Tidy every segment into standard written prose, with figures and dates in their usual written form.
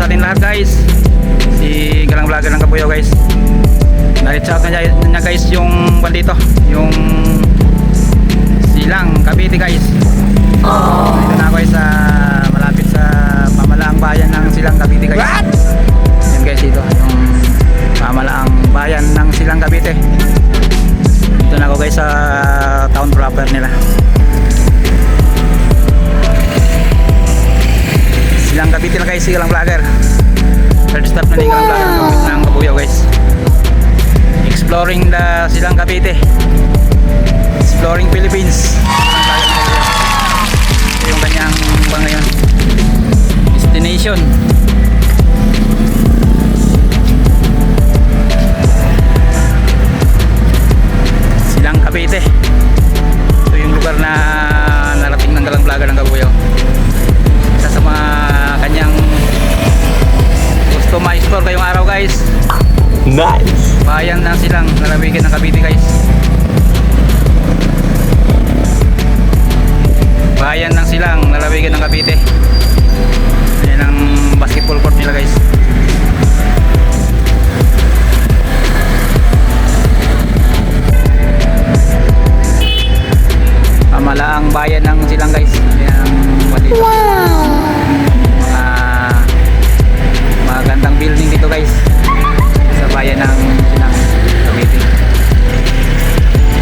sa atin lahat guys. Si Galang Vlogger ng Kabuyaw guys. Na-reach out na niya guys yung bandito, yung Silang Cavite guys. Dito na ako guys sa malapit sa pamalaang bayan ng Silang Cavite guys. What? Yan guys, dito yung pamalaang bayan ng Silang Cavite. Dito na ako guys sa town proper nila. Silang Cavite na guys, si Galang Vlogger. Third stop na ni Galang Vlogger ng Kabuyaw guys. Exploring the Silang Cavite. Exploring Philippines. Ito yung kanyang ngayon destination. Silang Cavite. Ito yung lugar na narating ng Galang Vlogger ng Kabuyaw. Isa sa mga kanyang gusto ma-explore kayong araw guys. Nice! Bayan ng Silang, lalawigan ng Cavite guys. Bayan ng Silang, lalawigan ng Cavite. Yan ang basketball court nila guys. Pamalaang bayan ng Silang guys. Yan ang malito. Wow! Magandang building dito guys sa bayan ng Silang Cavite.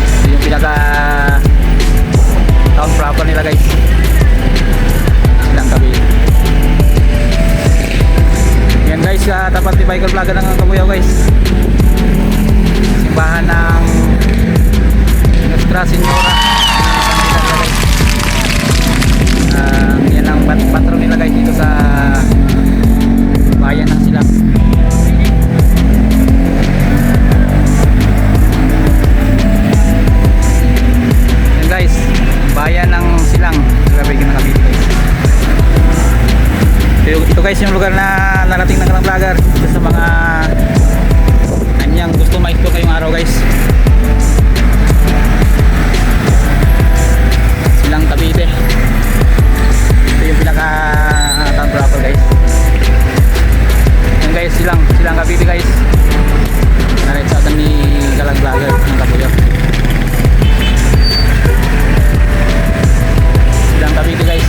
Ito yung pinaka town proper nila guys, Silang Cavite. Yan guys, tapat ni Michael Vlogger ng Kabuyaw guys. Simbahan ng Nuestra Señora. Yan ang patron nila guys dito sa bayan ng Silang. Yan guys, bayan ng Silang, lalawigan ng Cavite guys. Ito guys yung lugar na narating ng Galang Vlogger. Ito sa mga kanyang gusto ma-explore kayong araw guys. Silang Cavite. Ito yung pinaka town proper guys. Yan guys, Silang Cavite guys. Na-reach out ni Galang Vlogger ng Kabuyaw. Silang Cavite guys.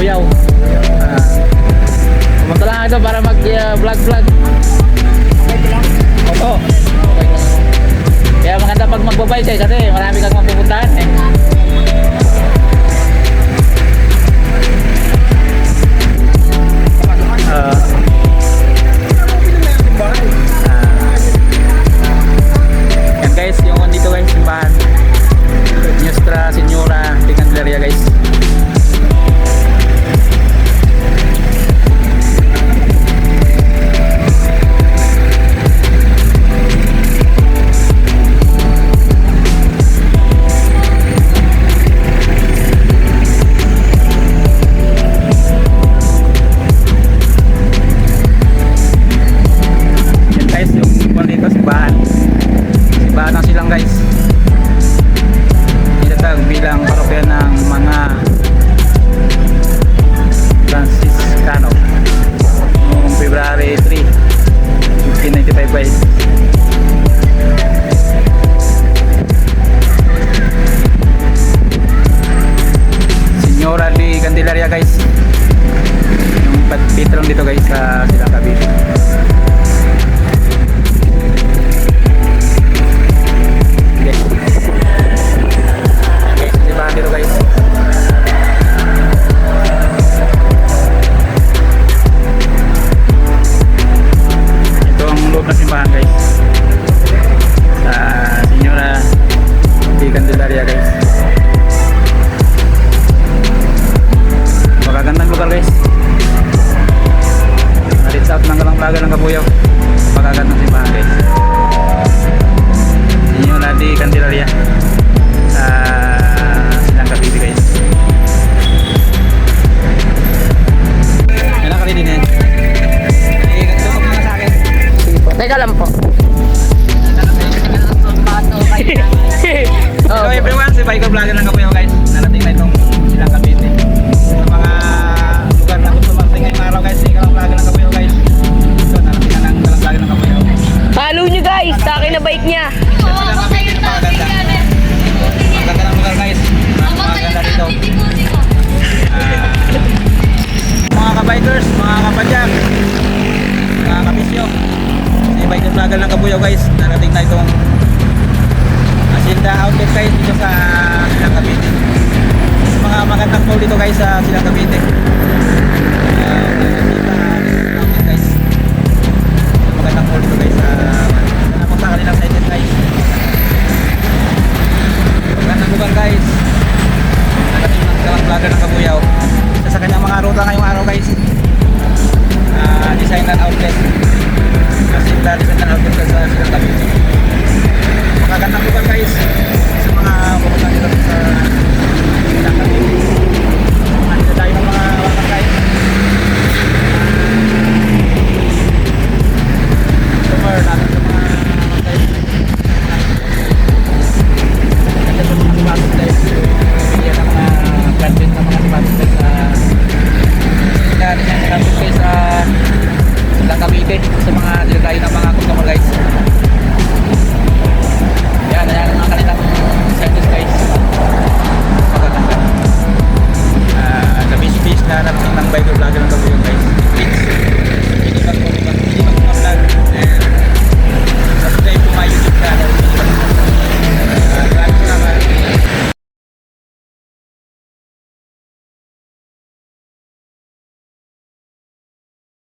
Kabuyaw. Pumunta lang ito para mag-vlog. Oo. Kaya maganda pag magbabay kayo kasi marami kang mapupuntahan eh. Yan guys, yung dito guys, simbahan Nuestra Señora de Candelaria guys. Yan guys, yung dito simbahan ng silang guys. Itatag bilang parokya ng mga Franciscano noong February 3, 1595 guys. Señora de Candelaria guys, yung patron dito guys sa Silang Cavite. Dito guys. Ito ang loob na simbahan guys. Sa Señora de Candelaria guys. Magagandang lugar guys. Nalit out ng Kalangplaga ng Kabuyaw. Magagandang simbahan guys. Señora de Candelaria. Silang Cavite guys. Kailan ka rin din yan? Tutok mo na sa akin. Teka lang po. Hello everyone, si Biker Vlogger ng Kabuyaw guys. Narating na itong Silang Cavite. Sa mga lugar na gusto mag-ting ngayong araw guys, si Kalang Vlogger ng Kabuyaw guys. So narating na ng Kalang Vlogger ng Kabuyaw. Follow nyo guys, sa akin na bike niya. Silang Cavite, napakaganda. Maganda ng lugar guys. Maganda dito. Mga kabikers, mga kapadyak, mga kabisyo, si Biker Vlogger ng Kabuyaw guys. Narating na itong Hacienda Outlet guys dito sa Silang Cavite. Mga magandang mall dito guys sa Silang Cavite. Hacienda Outlet guys. Magandang mall dito guys sa sa kanilang site guys. Magandang lugar guys. Narating ng Kalang Vlogger ng Kabuyaw. Isa sa kanyang mga ruta ngayong araw guys. Designer Outlet. Hacienda Designer Outlet guys sa Silang Cavite. Magagandang lugar guys sa mga pupunta dito sa Silang Cavite. Nandito tayo ng mga wakang guys. Customer natin sa mga guys. Nandito sa mga sipatos guys. Bigyan ng mga gadget ng mga sipatos guys sa Designer Outlet guys sa Silang Cavite. Sa mga dilatayo ng mga customer guys. Yan ang mga kanilang service guys. Magaganda. Sa beach na narating ng Biker Vlogger ng Kabuyaw guys. Beach.